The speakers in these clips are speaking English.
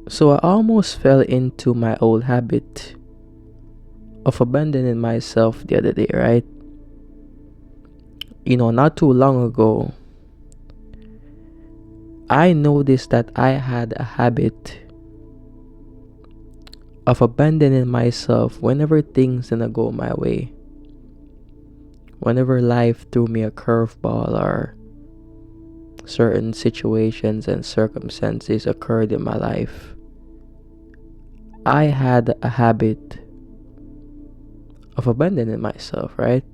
So I almost fell into my old habit of abandoning myself the other day, right? Not too long ago, I noticed that I had a habit of abandoning myself whenever things didn't go my way. Whenever life threw me a curveball or certain situations and circumstances occurred in my life, I had a habit of abandoning myself, right?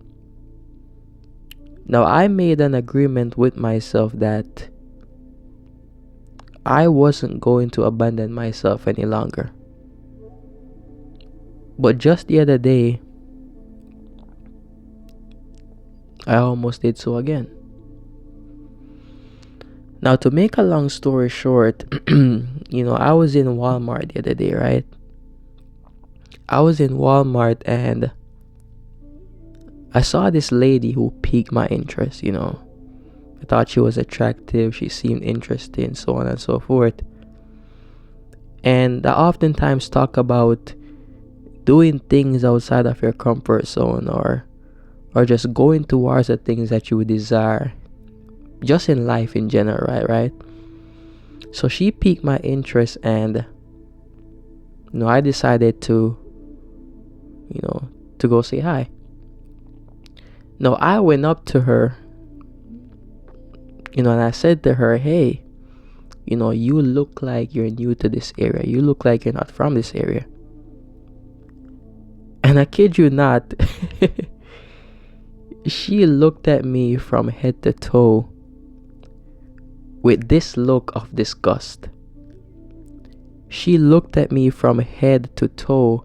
Now, I made an agreement with myself that I wasn't going to abandon myself any longer. But just the other day, I almost did so again. Now, to make a long story short, I was in Walmart the other day, right? I was in Walmart and I saw this lady who piqued my interest. I thought she was attractive, she seemed interesting, so on and so forth. And I oftentimes talk about doing things outside of your comfort zone or just going towards the things that you would desire just in life in general, right? So she piqued my interest and I decided to go say hi. Now I went up to her, and I said to her, "Hey, you look like you're new to this area. You look like you're not from this area." And I kid you not, she looked at me from head to toe with this look of disgust. She looked at me from head to toe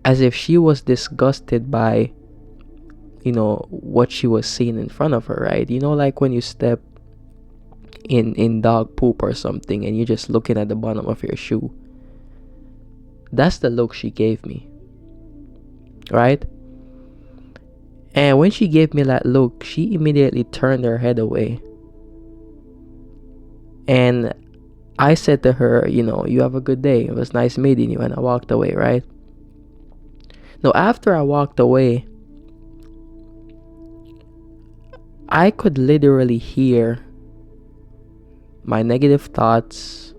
as if she was disgusted by, what she was seeing in front of her, right? Like when you step in dog poop or something and you're just looking at the bottom of your shoe. That's the look she gave me, right? And when she gave me that look, she immediately turned her head away. And I said to her, "You have a good day. It was nice meeting you." And I walked away, right? Now, after I walked away, I could literally hear my negative thoughts,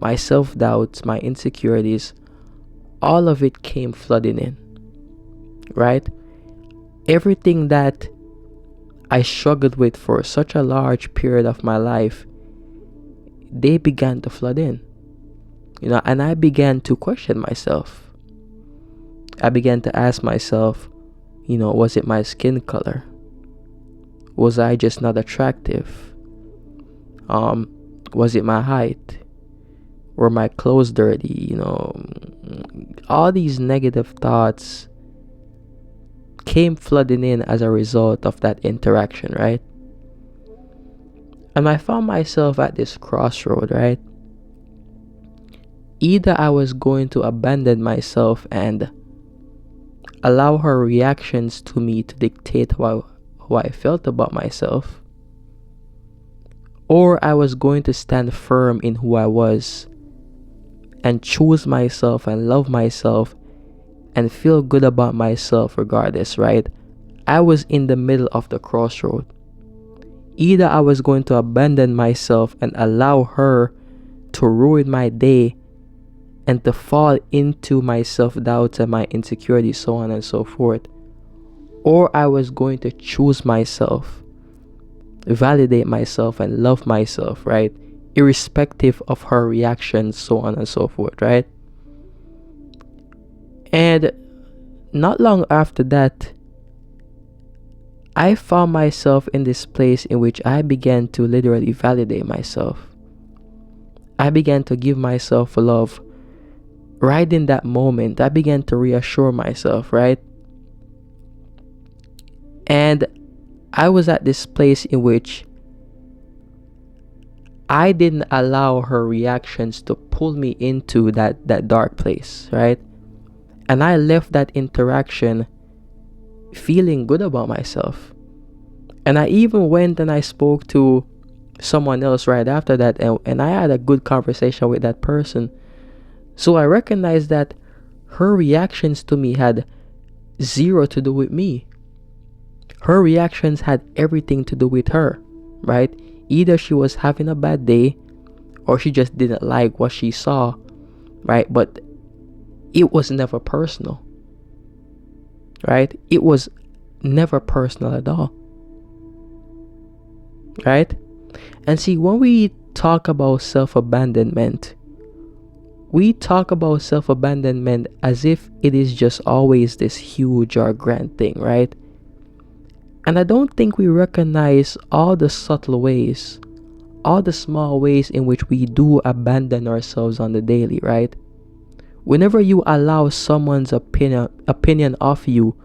my self-doubts, my insecurities, all of it came flooding in, right? Everything that I struggled with for such a large period of my life, they began to flood in, and I began to question myself. I began to ask myself, was it my skin color? Was I just not attractive? Was it my height? Were my clothes dirty? All these negative thoughts came flooding in as a result of that interaction, right? And I found myself at this crossroad, right? Either I was going to abandon myself and allow her reactions to me to dictate how I felt about myself, or I was going to stand firm in who I was and choose myself and love myself and feel good about myself regardless, right? I was in the middle of the crossroad. Either I was going to abandon myself and allow her to ruin my day and to fall into my self-doubts and my insecurities, so on and so forth, or I was going to choose myself, validate myself, and love myself, right? Irrespective of her reactions, so on and so forth, right? And not long after that, I found myself in this place in which I began to literally validate myself. I began to give myself love right in that moment. I began to reassure myself, right? And I was at this place in which I didn't allow her reactions to pull me into that dark place, right? And I left that interaction feeling good about myself. And I even went and I spoke to someone else right after that, and I had a good conversation with that person. So I recognized that her reactions to me had zero to do with me. Her reactions had everything to do with her, right? Either she was having a bad day or she just didn't like what she saw, right? But it was never personal, right? It was never personal at all, right? And see, when we talk about self-abandonment, we talk about self-abandonment as if it is just always this huge or grand thing, right? And I don't think we recognize all the subtle ways, all the small ways in which we do abandon ourselves on the daily, right? Whenever you allow someone's opinion of you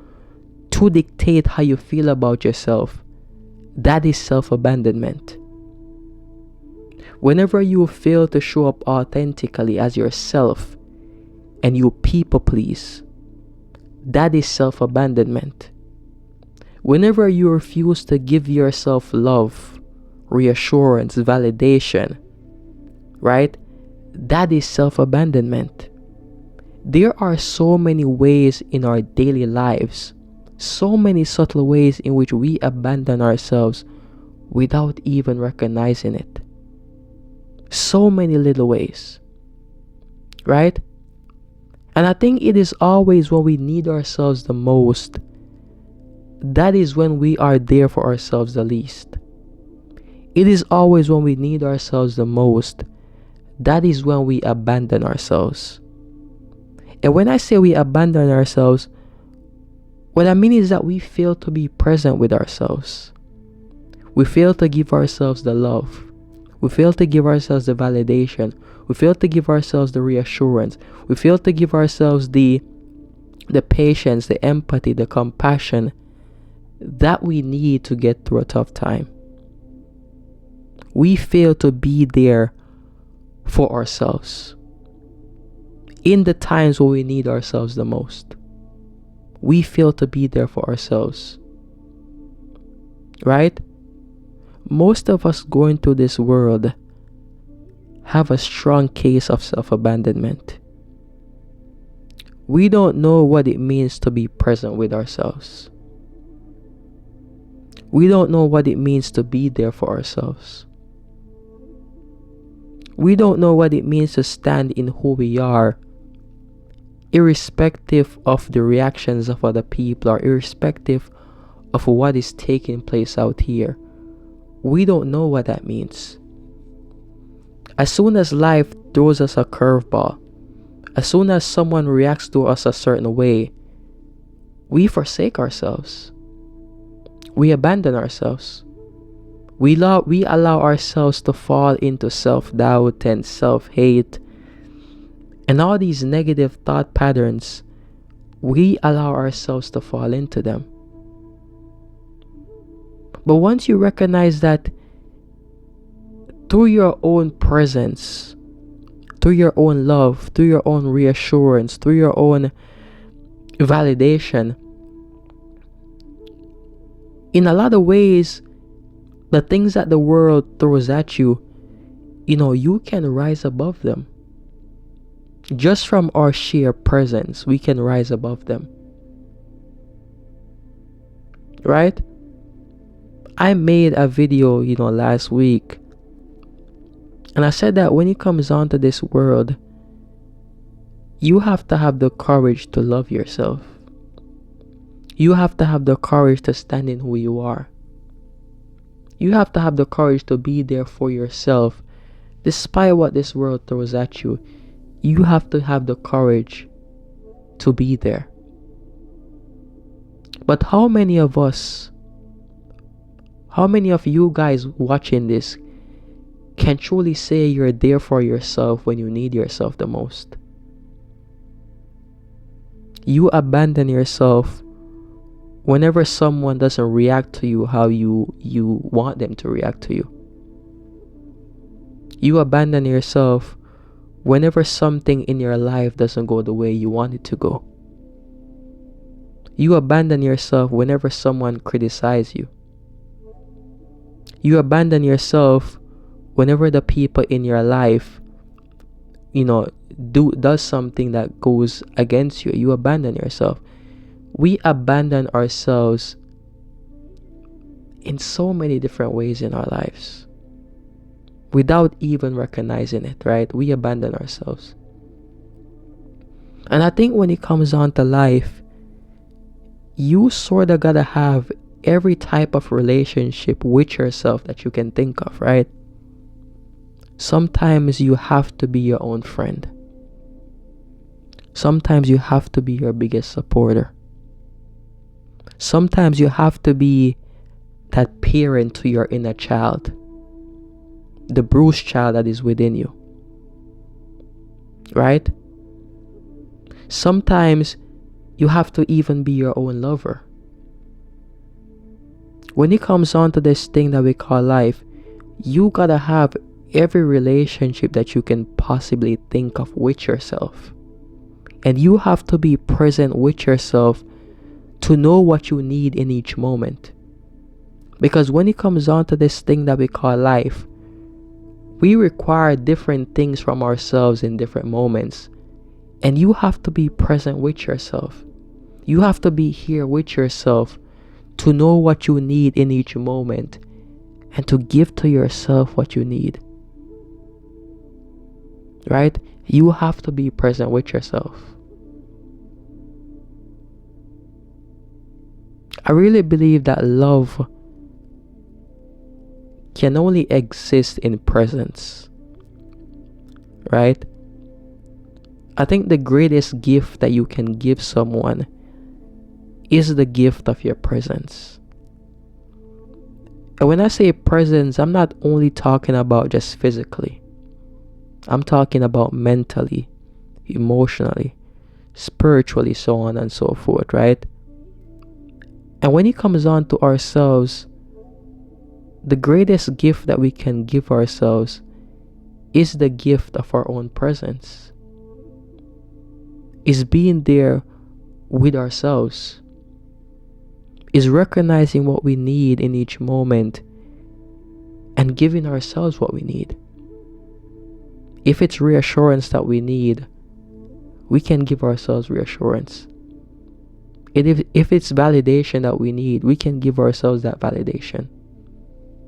to dictate how you feel about yourself, that is self-abandonment. Whenever you fail to show up authentically as yourself and you people please, that is self-abandonment. Whenever you refuse to give yourself love, reassurance, validation, right? That is self-abandonment. There are so many ways in our daily lives, so many subtle ways in which we abandon ourselves without even recognizing it. So many little ways, right? And I think it is always when we need ourselves the most, that is when we are there for ourselves the least. It is always when we need ourselves the most, that is when we abandon ourselves. And when I say we abandon ourselves, what I mean is that we fail to be present with ourselves. We fail to give ourselves the love. We fail to give ourselves the validation. We fail to give ourselves the reassurance. We fail to give ourselves the patience, the empathy, the compassion that we need to get through a tough time. We fail to be there for ourselves in the times where we need ourselves the most. We fail to be there for ourselves, right? Most of us going through this world have a strong case of self-abandonment. We don't know what it means to be present with ourselves. We don't know what it means to be there for ourselves. We don't know what it means to stand in who we are, irrespective of the reactions of other people or irrespective of what is taking place out here. We don't know what that means. As soon as life throws us a curveball, as soon as someone reacts to us a certain way, we forsake ourselves. We abandon ourselves. We allow ourselves to fall into self-doubt and self-hate and all these negative thought patterns. We allow ourselves to fall into them. But once you recognize that through your own presence, through your own love, through your own reassurance, through your own validation, in a lot of ways, the things that the world throws at you, you can rise above them. Just from our sheer presence, we can rise above them. Right? I made a video, last week. And I said that when it comes onto this world, you have to have the courage to love yourself. You have to have the courage to stand in who you are. You have to have the courage to be there for yourself. Despite what this world throws at you, you have to have the courage to be there. But how many of you guys watching this can truly say you're there for yourself when you need yourself the most? You abandon yourself whenever someone doesn't react to you how you want them to react to you. You abandon yourself whenever something in your life doesn't go the way you want it to go. You abandon yourself whenever someone criticizes you. You abandon yourself Whenever the people in your life, does something that goes against you, you abandon yourself. We abandon ourselves in so many different ways in our lives without even recognizing it, right? We abandon ourselves. And I think when it comes on to life, you sort of gotta have every type of relationship with yourself that you can think of, right? Sometimes you have to be your own friend. Sometimes you have to be your biggest supporter. Sometimes you have to be that parent to your inner child, the bruised child that is within you, right? Sometimes you have to even be your own lover. When it comes on to this thing that we call life, you gotta have every relationship that you can possibly think of with yourself. And you have to be present with yourself to know what you need in each moment. Because when it comes on to this thing that we call life, we require different things from ourselves in different moments. And you have to be present with yourself. You have to be here with yourself to know what you need in each moment and to give to yourself what you need. Right? You have to be present with yourself. I really believe that love can only exist in presence. Right? I think the greatest gift that you can give someone is the gift of your presence. And when I say presence, I'm not only talking about just physically. I'm talking about mentally, emotionally, spiritually, so on and so forth, right? And when it comes on to ourselves, the greatest gift that we can give ourselves is the gift of our own presence. Is being there with ourselves. Is recognizing what we need in each moment and giving ourselves what we need. If it's reassurance that we need, we can give ourselves reassurance. If it's validation that we need, we can give ourselves that validation.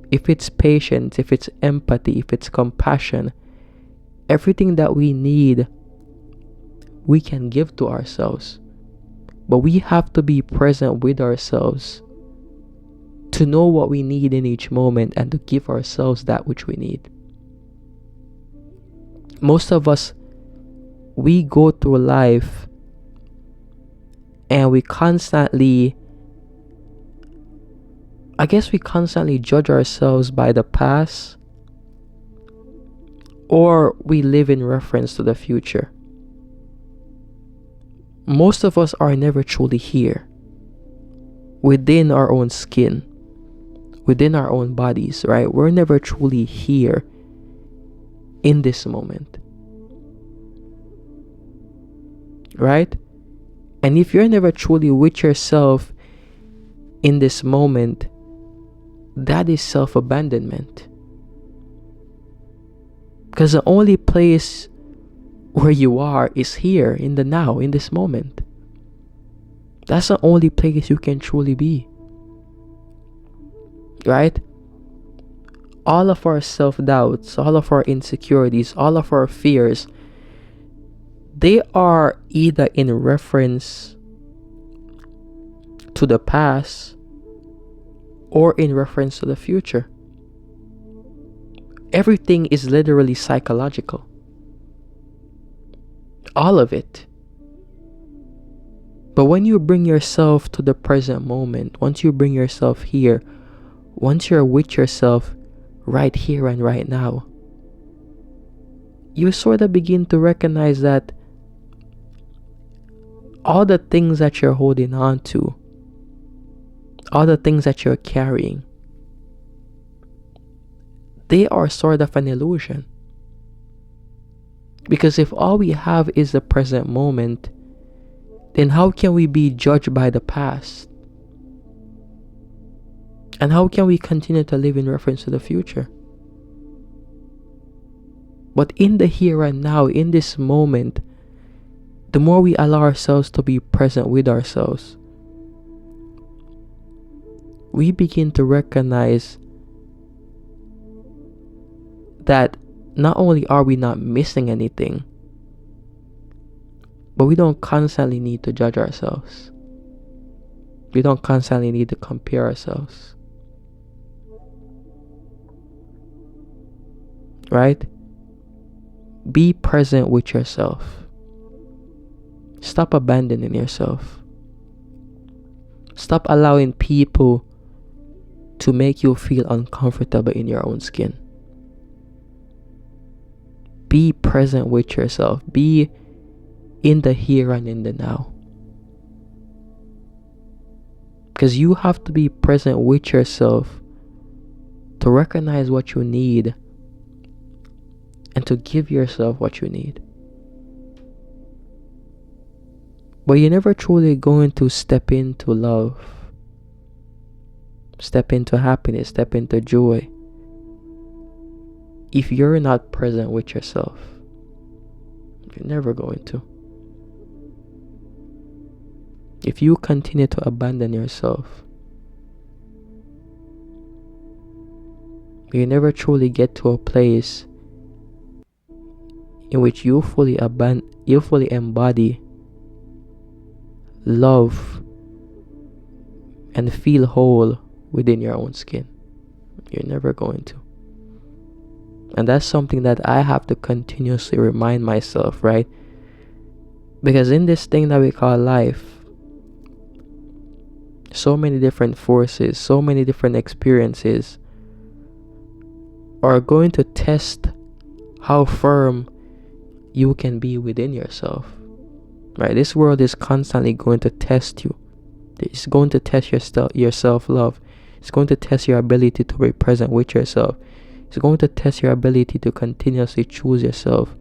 If it's patience, if it's empathy, if it's compassion, everything that we need, we can give to ourselves. But we have to be present with ourselves to know what we need in each moment and to give ourselves that which we need. Most of us, we go through life and we constantly judge ourselves by the past, or we live in reference to the future. Most of us are never truly here, within our own skin, within our own bodies, right? We're never truly here in this moment, right? And if you're never truly with yourself in this moment, that is self-abandonment. Because the only place where you are is here in the now, in this moment. That's the only place you can truly be. Right? All of our self-doubts, all of our insecurities, all of our fears, they are either in reference to the past or in reference to the future. Everything is literally psychological. All of it. But when you bring yourself to the present moment, once you bring yourself here, once you're with yourself right here and right now, you sort of begin to recognize that all the things that you're holding on to, all the things that you're carrying, they are sort of an illusion. Because if all we have is the present moment, then how can we be judged by the past? And how can we continue to live in reference to the future? But in the here and now, in this moment, the more we allow ourselves to be present with ourselves, we begin to recognize that not only are we not missing anything, but we don't constantly need to judge ourselves. We don't constantly need to compare ourselves. Right? Be present with yourself. Stop abandoning yourself. Stop allowing people to make you feel uncomfortable in your own skin. Be present with yourself. Be in the here and in the now. Because you have to be present with yourself to recognize what you need and to give yourself what you need. But you're never truly going to step into love, step into happiness, step into joy if you're not present with yourself. You're never going to. If you continue to abandon yourself, you never truly get to a place in which you fully embody love and feel whole within your own skin. You're never going to. And that's something that I have to continuously remind myself, right? Because in this thing that we call life, so many different forces, so many different experiences are going to test how firm you can be within yourself. Right? This world is constantly going to test you. It's going to test your self-love. It's going to test your ability to be present with yourself. It's going to test your ability to continuously choose yourself.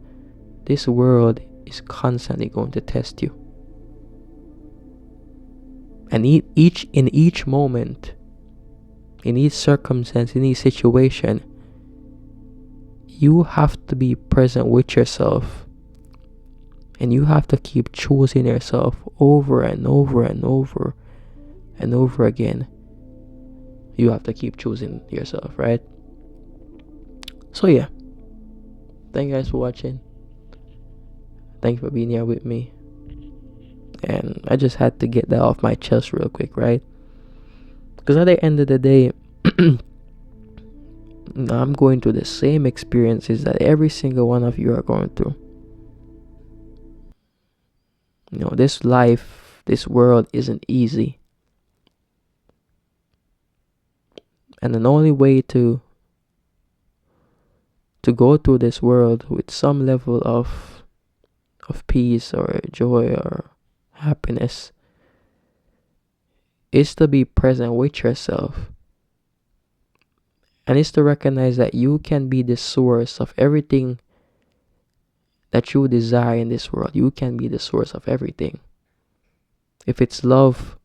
This world is constantly going to test you. And in each moment, in each circumstance, in each situation, you have to be present with yourself. And you have to keep choosing yourself over and over and over and over again. You have to keep choosing yourself, right? So yeah, thank you guys for watching. Thank you for being here with me. And I just had to get that off my chest real quick, right? Because at the end of the day, I'm going through the same experiences that every single one of you are going through. You know, this life, this world isn't easy. And the only way to go through this world with some level of peace or joy or happiness is to be present with yourself. And it's to recognize that you can be the source of everything that you desire in this world. You can be the source of everything. If it's love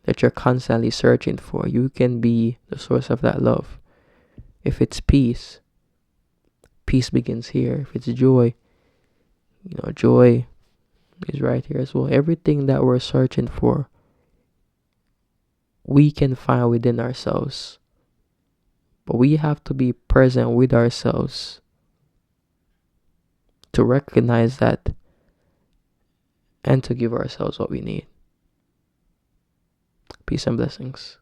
that you're constantly searching for, you can be the source of that love. If it's peace, peace begins here. If it's joy, joy is right here as well. Everything that we're searching for, we can find within ourselves. But we have to be present with ourselves to recognize that and to give ourselves what we need. Peace and blessings.